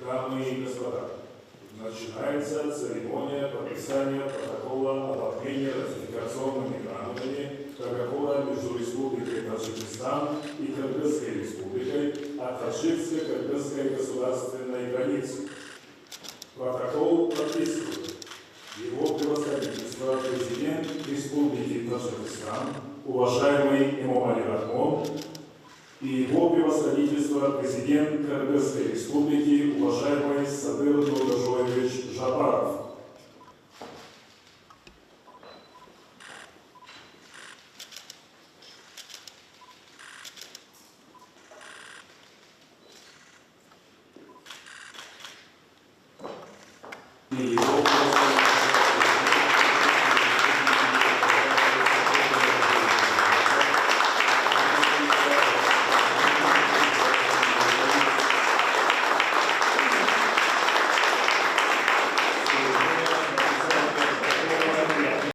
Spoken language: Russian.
Дамы и господа, начинается церемония подписания протокола об обмене ратификационными грамотами договора между Республикой Таджикистан и Кыргызской Республикой о таджикско-кыргызской государственной границе. Протокол подписывает Его Превосходительство президент Республики Таджикистан, уважаемый Эмомали Рахмон, и Его Превосходительство президент Кыргызской Республики, уважаемый Садыр Нургажоевич Жапаров. И Его